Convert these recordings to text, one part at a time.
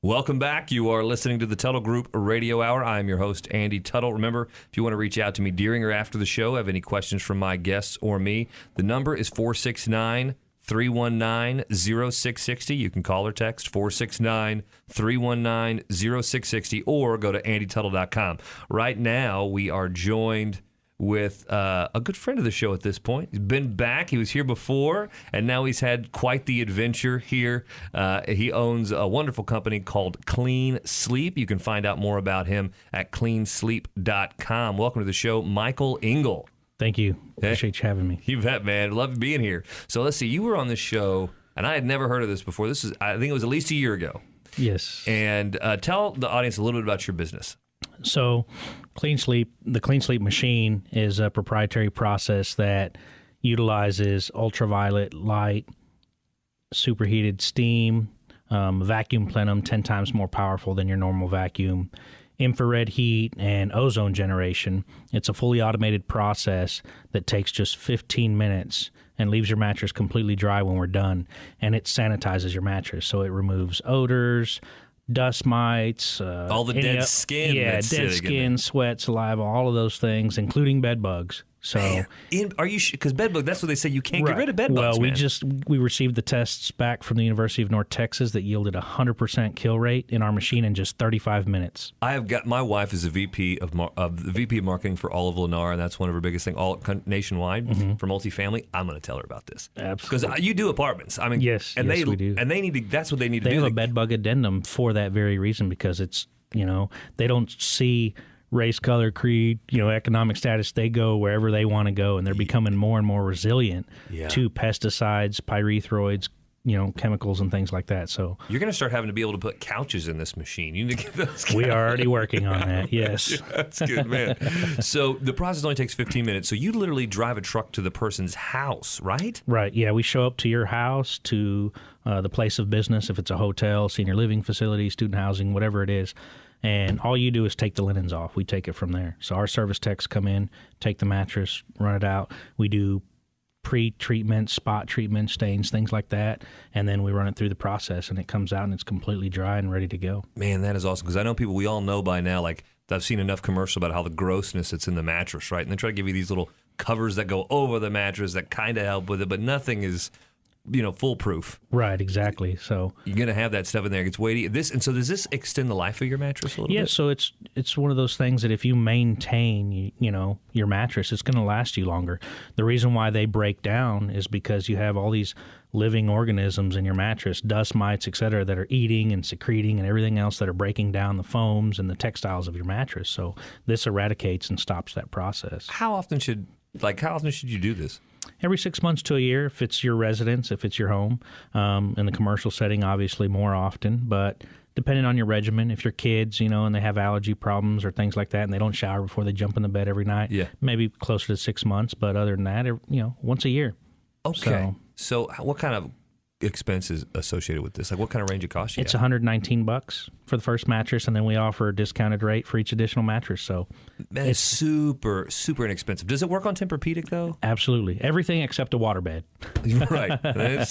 Welcome back. You are listening to the Tuttle Group Radio Hour. I am your host, Andy Tuttle. Remember, if you want to reach out to me during or after the show, have any questions from my guests or me, the number is 469-319-0660. You can call or text 469-319-0660 or go to andytuttle.com. Right now, we are joined with a good friend of the show at this point. He's been back. He was here before, and now he's had quite the adventure here. He owns a wonderful company called Clean Sleep. You can find out more about him at cleansleep.com. Welcome to the show, Michael Ingle. Thank you. Appreciate you having me. You bet, man. Love being here. So let's see. You were on this show, and I had never heard of this before. I think it was at least a year ago. Yes. And tell the audience a little bit about your business. So the Clean Sleep machine is a proprietary process that utilizes ultraviolet light, superheated steam, vacuum plenum, 10 times more powerful than your normal vacuum, infrared heat, and ozone generation. It's a fully automated process that takes just 15 minutes and leaves your mattress completely dry when we're done, and it sanitizes your mattress. So it removes odors, dust mites, all the dead skin. Yeah, dead skin, sweat, saliva, all of those things, including bed bugs. So, are you? Because bed bug, that's what they say. You can't get rid of bed bugs. Well, man. we received the tests back from the University of North Texas that yielded 100% kill rate in our machine in just 35 minutes. I have got my wife is the VP of marketing for all of Lennar, and that's one of her biggest things, all nationwide for multifamily. I'm going to tell her about this. Absolutely, because you do apartments. I mean, yes, we do, and they need to. That's what they need to do. They have a bed bug addendum for that very reason, because it's they don't see race, color, creed, economic status. They go wherever they want to go, and they're becoming more and more resilient to pesticides, pyrethroids, chemicals and things like that. So you're going to start having to be able to put couches in this machine. You need to get those couches. We are already working on that. Yes. Yeah, that's good, man. So the process only takes 15 minutes. So you literally drive a truck to the person's house, right? Right. Yeah. We show up to your house, to the place of business, if it's a hotel, senior living facility, student housing, whatever it is. And all you do is take the linens off. We take it from there. So our service techs come in, take the mattress, run it out. We do pre-treatment, spot treatment, stains, things like that. And then we run it through the process, and it comes out and it's completely dry and ready to go. Man, that is awesome. Because I know people, we all know by now, like I've seen enough commercial about how the grossness that's in the mattress, right? And they try to give you these little covers that go over the mattress that kind of help with it, but nothing is foolproof. Right, exactly. So you're going to have that stuff in there. It gets weighty. And so does this extend the life of your mattress a little bit? Yeah, so it's one of those things that if you maintain, your mattress, it's going to last you longer. The reason why they break down is because you have all these living organisms in your mattress, dust mites, et cetera, that are eating and secreting and everything else that are breaking down the foams and the textiles of your mattress. So this eradicates and stops that process. How often should you do this? Every 6 months to a year, if it's your residence, if it's your home. In the commercial setting, obviously more often, but depending on your regimen, if your kids, and they have allergy problems or things like that, and they don't shower before they jump in the bed every night, maybe closer to 6 months, but other than that, once a year. Okay. So what kind of expenses associated with this? Like what kind of range of cost you It's have? $119 for the first mattress, and then we offer a discounted rate for each additional mattress. So it's super, super inexpensive. Does it work on Tempur-Pedic though? Absolutely. Everything except a waterbed. Right. It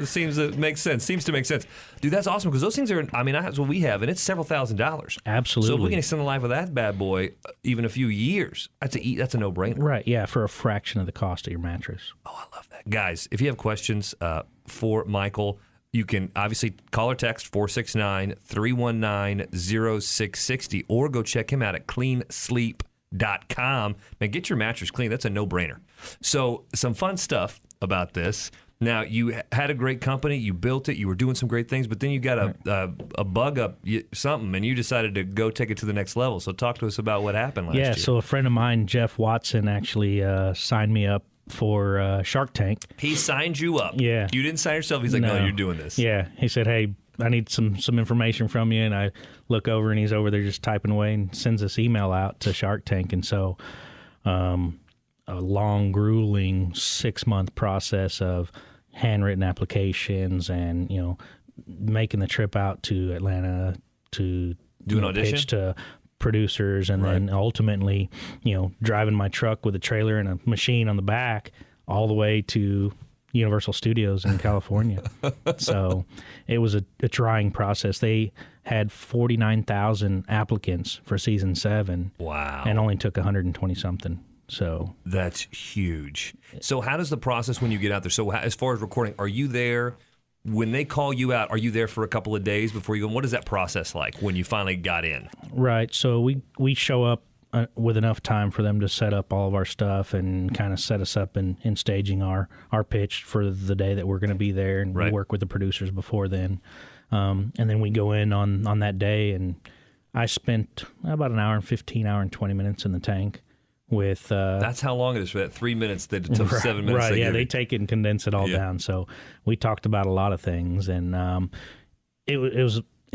seems to make sense. Seems to make sense. Dude, that's awesome because those things are, that's what we have, and it's several $1,000s. Absolutely. So if we can extend the life of that bad boy even a few years, that's a no-brainer. Right, yeah, for a fraction of the cost of your mattress. Oh, I love that. Guys, if you have questions for Michael, you can obviously call or text 469-319-0660 or go check him out at cleansleep.com. Man, get your mattress clean. That's a no-brainer. So some fun stuff about this. Now, you had a great company. You built it. You were doing some great things, but then you got a bug up something, and you decided to go take it to the next level. So talk to us about what happened last year. Yeah, so a friend of mine, Jeff Watson, actually signed me up for Shark Tank. He signed you up. Yeah. You didn't sign yourself. He's like, no, you're doing this. Yeah. He said, hey, I need some information from you. And I look over, and he's over there just typing away and sends this email out to Shark Tank. And so a long, grueling 6-month process of handwritten applications and, making the trip out to Atlanta to do an audition, pitch to producers, and then ultimately, driving my truck with a trailer and a machine on the back all the way to, Universal Studios in California. So it was a trying process. They had 49,000 applicants for season 7. Wow. And only took 120 something. So that's huge. So how does the process when you get out there? So as far as recording, are you there when they call you out? Are you there for a couple of days before you go? What is that process like when you finally got in? Right. So we show up with enough time for them to set up all of our stuff and kind of set us up in staging our pitch for the day that we're going to be there, and we work with the producers before then. And then we go in on that day, and I spent about an hour and 20 minutes in the tank with... That's how long it is for that 3 minutes that it took 7 minutes. Right, yeah, they take it and condense it all down. So we talked about a lot of things, and it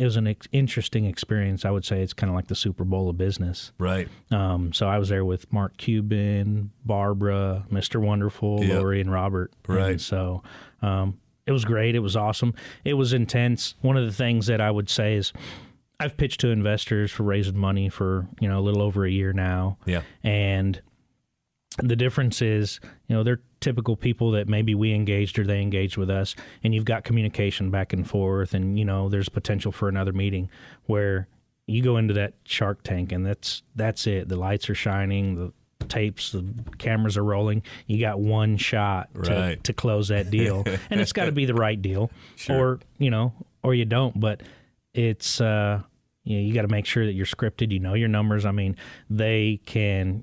was an interesting experience. I would say it's kind of like the Super Bowl of business. Right. So I was there with Mark Cuban, Barbara, Mr. Wonderful, Lori, and Robert. Right. And so it was great. It was awesome. It was intense. One of the things that I would say is I've pitched to investors for raising money for, a little over a year now. Yeah. And the difference is, they're typical people that maybe we engaged or they engaged with us, and you've got communication back and forth, and, there's potential for another meeting. Where you go into that Shark Tank and that's it. The lights are shining, the tapes, the cameras are rolling. You got one shot to close that deal. And it's got to be the right deal. Sure. Or you don't. But it's... you got to make sure that you're scripted, your numbers. I mean, they can,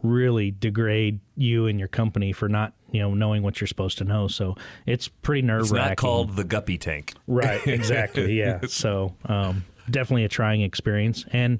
really degrade you and your company for not, knowing what you're supposed to know. So it's pretty nerve-wracking. It's not called the Guppy Tank. Right, exactly, yeah. So definitely a trying experience. And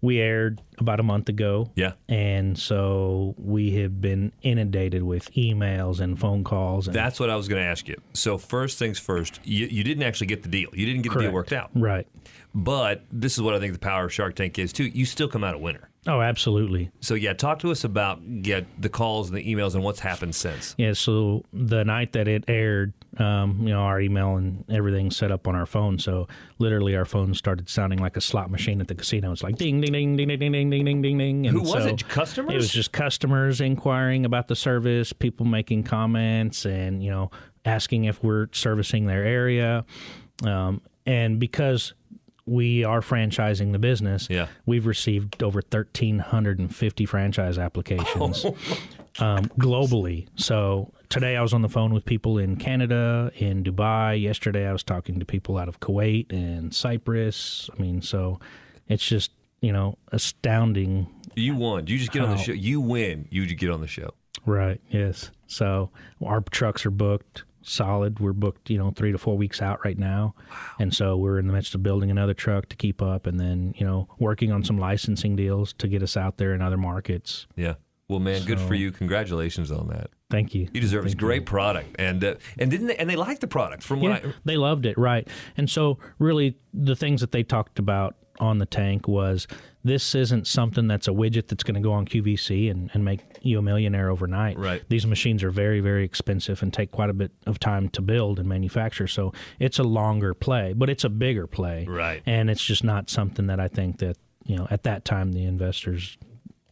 we aired about a month ago. Yeah. And so we have been inundated with emails and phone calls. And that's what I was going to ask you. So first things first, you didn't actually get the deal. You didn't get the deal worked out. Right. But this is what I think the power of Shark Tank is, too. You still come out a winner. Oh, absolutely. So, talk to us about the calls and the emails and what's happened since. Yeah, so the night that it aired, our email and everything set up on our phone. So literally our phone started sounding like a slot machine at the casino. It's like ding, ding, ding, ding, ding, ding, ding, ding, ding, ding. Who was it? Customers? It was just customers inquiring about the service, people making comments and, asking if we're servicing their area. And because we are franchising the business, we've received over 1,350 franchise applications globally. So today I was on the phone with people in Canada, in Dubai. Yesterday I was talking to people out of Kuwait and Cyprus. I mean, so it's just, astounding. You won. You just get on the show. You win. You get on the show. Right, yes. So our trucks are booked. Solid. We're booked, 3 to 4 weeks out right now. Wow. And so we're in the midst of building another truck to keep up and then, working on some licensing deals to get us out there in other markets. Yeah. Well, man, good for you. Congratulations on that. Thank you. You deserve it. It's a great product. And they liked the product from what they loved it, right. And so really the things that they talked about on the tank was this isn't something that's a widget that's going to go on QVC and make you a millionaire overnight. Right. These machines are very, very expensive and take quite a bit of time to build and manufacture. So it's a longer play, but it's a bigger play. Right. And it's just not something that I think that, at that time the investors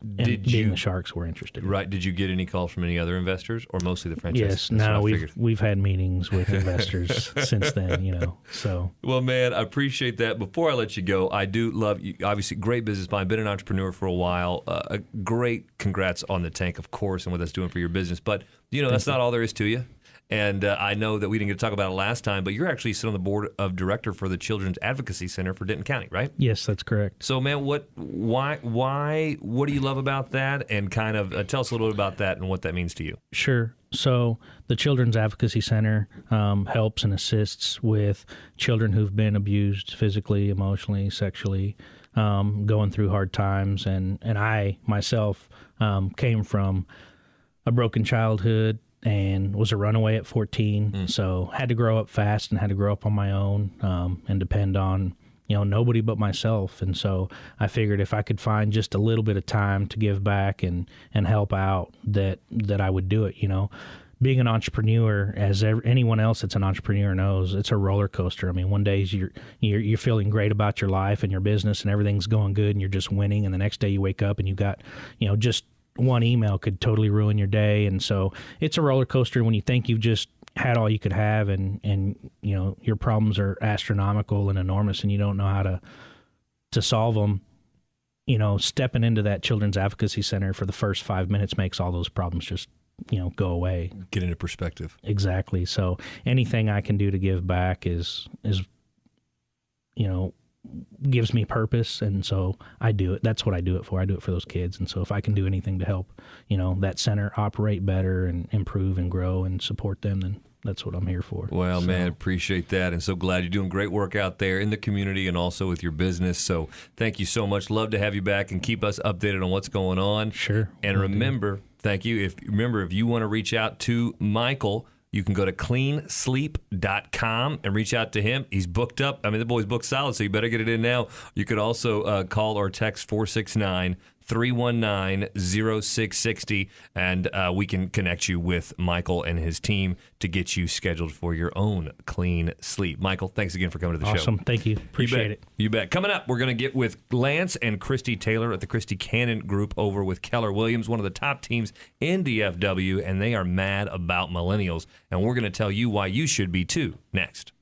the Sharks were interested in. Right. Did you get any calls from any other investors or mostly the franchise? Yes. No, we've had meetings with investors since then, so. Well, man, I appreciate that. Before I let you go, I do love you. Obviously, great business mind. Been an entrepreneur for a while. A great congrats on the tank, of course, and what that's doing for your business. But, that's not all there is to you. And I know that we didn't get to talk about it last time, but you're actually sitting on the board of director for the Children's Advocacy Center for Denton County, right? Yes, that's correct. So, man, what do you love about that? And kind of tell us a little bit about that and what that means to you. Sure. So the Children's Advocacy Center helps and assists with children who've been abused physically, emotionally, sexually, going through hard times. And I, myself, came from a broken childhood and was a runaway at 14. So had to grow up fast and had to grow up on my own and depend on, nobody but myself. And so I figured if I could find just a little bit of time to give back and help out, that I would do it, Being an entrepreneur, as anyone else that's an entrepreneur knows, it's a roller coaster. I mean, one day you're feeling great about your life and your business and everything's going good and you're just winning. And the next day you wake up and you got, just one email could totally ruin your day. And so it's a roller coaster when you think you've just had all you could have, and you know your problems are astronomical and enormous, and you don't know how to solve them. You know, stepping into that Children's Advocacy Center for the first 5 minutes makes all those problems just, you know, go away. Get into perspective. Exactly. So anything I can do to give back is you know, gives me purpose, and so I do it. That's what I do it for. I do it for those kids, and so if I can do anything to help, you know, that center operate better and improve and grow and support them, then that's what I'm here for. Well, man, appreciate that, and so glad you're doing great work out there in the community and also with your business. So thank you so much. Love to have you back and keep us updated on what's going on. Sure. And remember, thank you. If you want to reach out to Michael, you can go to cleansleep.com and reach out to him. He's booked up. I mean, the boy's booked solid, so you better get it in now. You could also call or text 469-319-0660, and we can connect you with Michael and his team to get you scheduled for your own clean sleep. Michael, thanks again for coming to the show. Awesome. Thank you. Appreciate it. You bet. Coming up, we're going to get with Lance and Christy Taylor at the Christy Cannon Group over with Keller Williams, one of the top teams in DFW, and they are mad about millennials. And we're going to tell you why you should be too next.